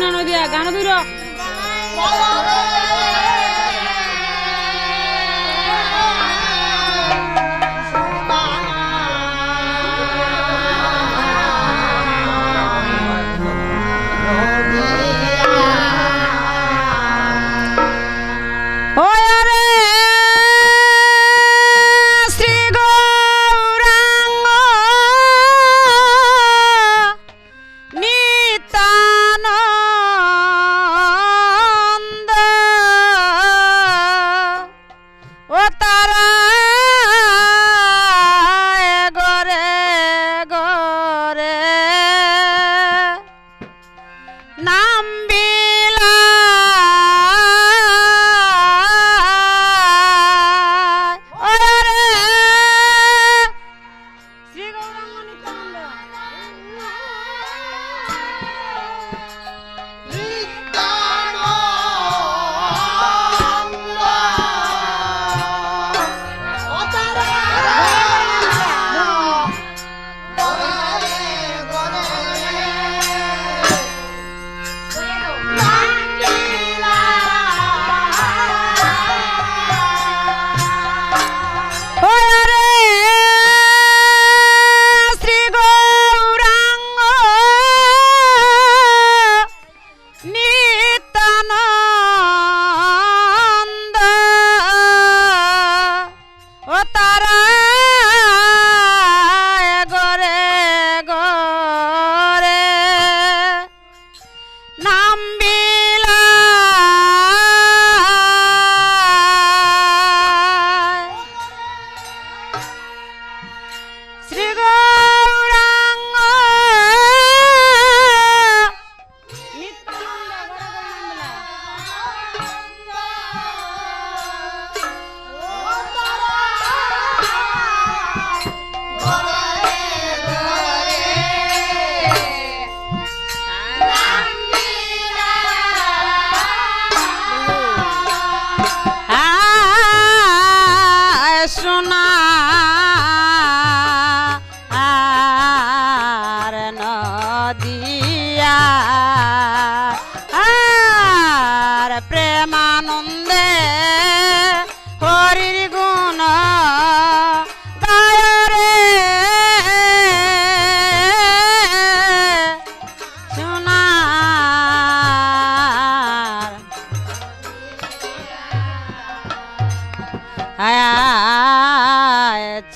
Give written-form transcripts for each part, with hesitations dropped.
না নদিয়া গান ধুইর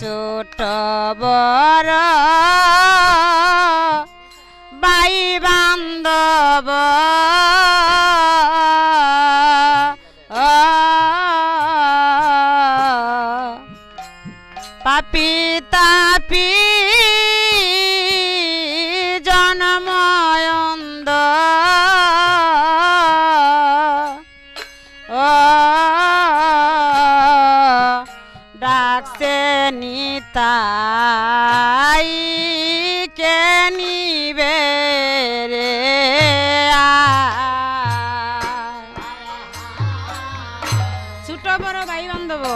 ছোট বড় বাই বান্ধব পাপি তাপি জনময়ন্দ ডাকছে নিতাই কে নিবে রে ছোট বড় ভাই বান্ধব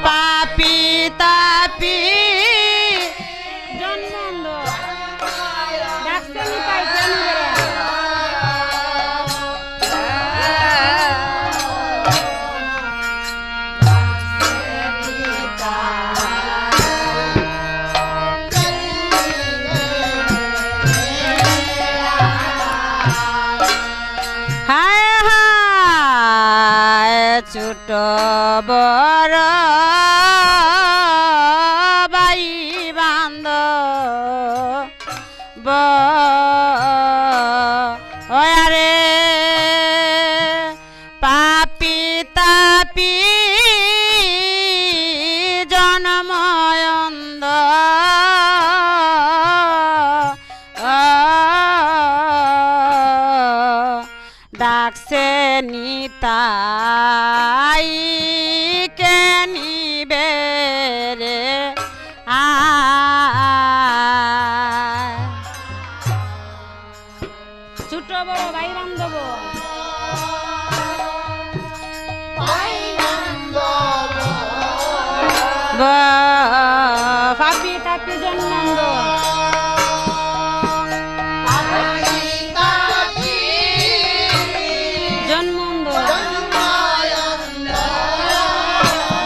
পাপি তাপি জন্মন্দ ডাকছে নিতাই কে নিবে রে ছোট বড় বাই বান্ধব ওরে পাপি তাপি জনময়ন্দ ডাকছে নিতাই কে নিবে রে ছোট বড় ভাই বান্ধব পাপি তাপি জন্মন্দ জন্মন্দ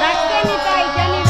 ডাকতে নিতাই জানি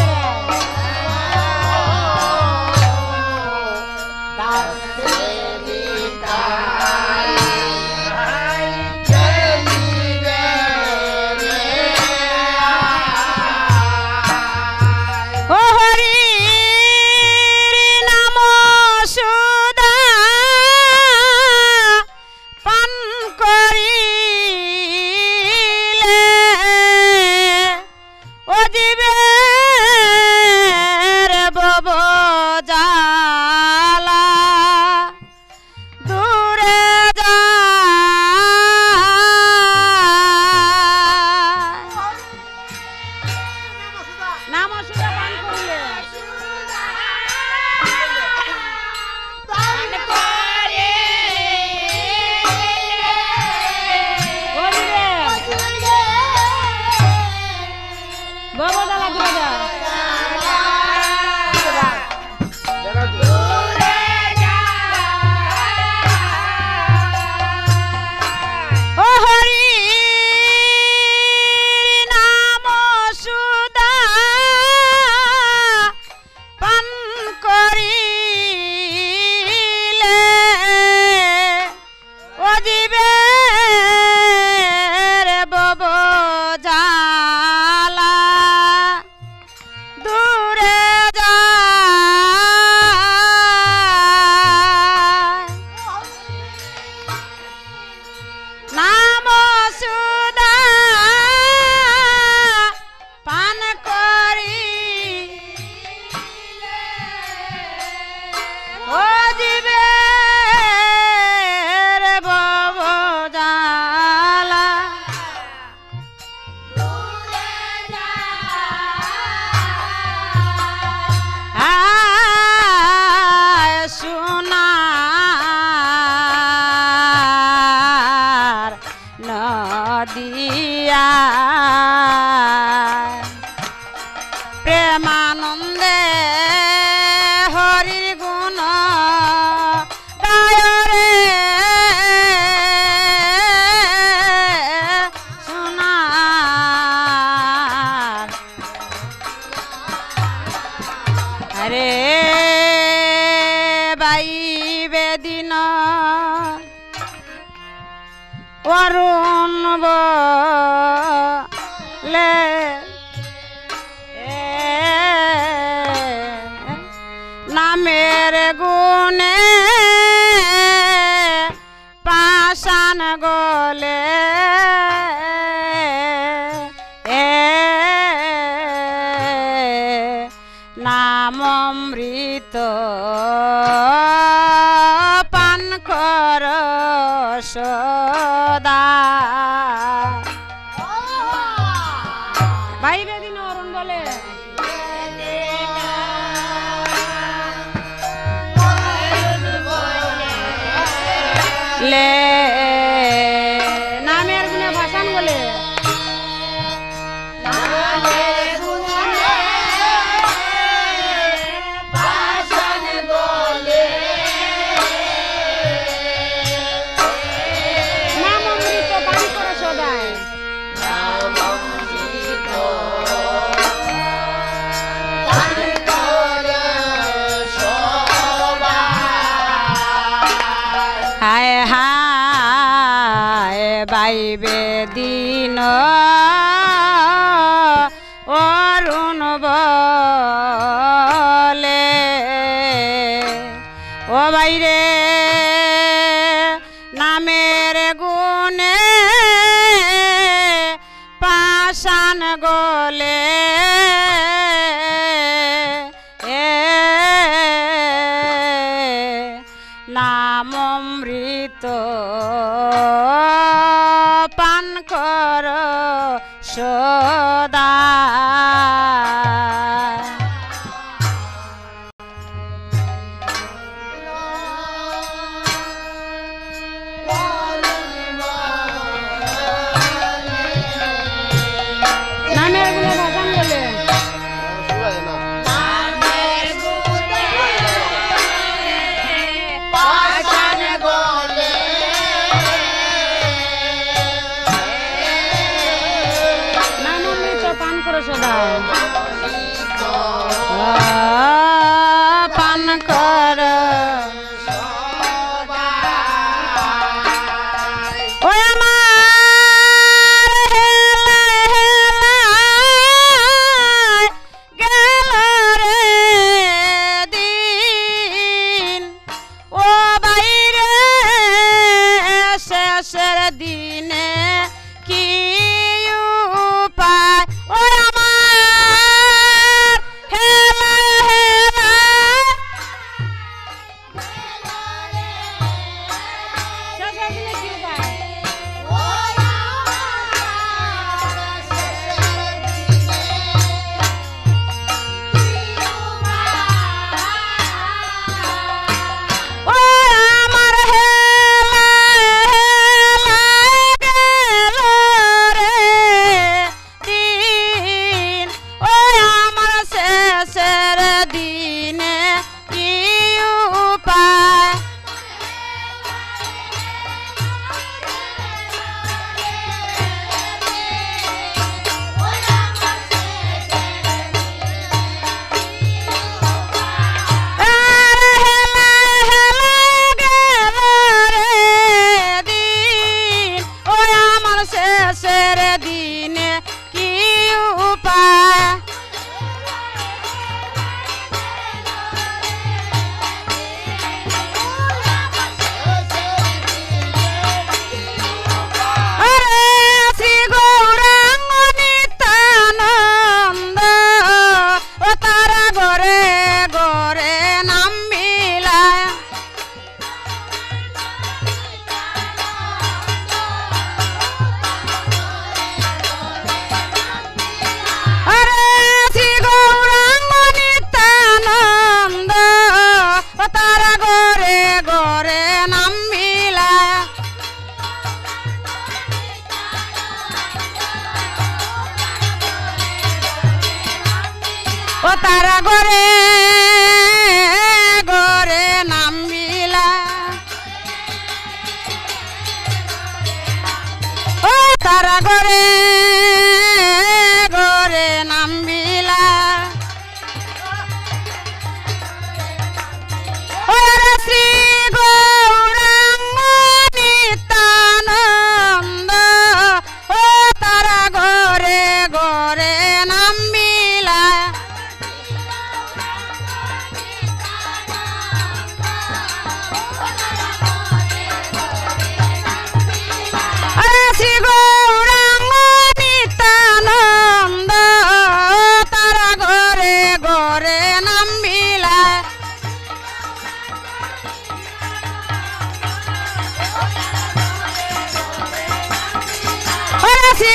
দিয়া প্রেমানন্দে হরির গুণ গায় রে সোনার আরে বাইবে দিন অরুণ বলে নামের গুণে পাষাণ গলে নাম অমৃত পান কর সদা ভাই বেদিন অরুণ বলে লে নামের গুণে ভাষণ বলে হায় হায় বাইবে দিন অরুণ বলে ও বাইরে নামের গুণে পাষাণ গলে নাম অমৃত পান কর সদা দিনে কি উপায় ও আমার হেলা হেলা শেষের দিনে কি উপায় শেষের দিনে কি উপায় আরে শ্রী গৌরাঙ্গ নিত্যানন্দ ও তারা গরে গরে নাম বিলায় তারা গরে গরে নাম মিলায় ও তারা গরে গরে নাম মিলায় ও তারা গরে গরে নাম মিলায় শ্রী গৌরাঙ্গ নিত্যানন্দ ও তারা গরে গরে নাম মিলায় শ্রী গৌরাঙ্গ নিত্যানন্দ তারা গরে গরে নাম মিলায় শ্রী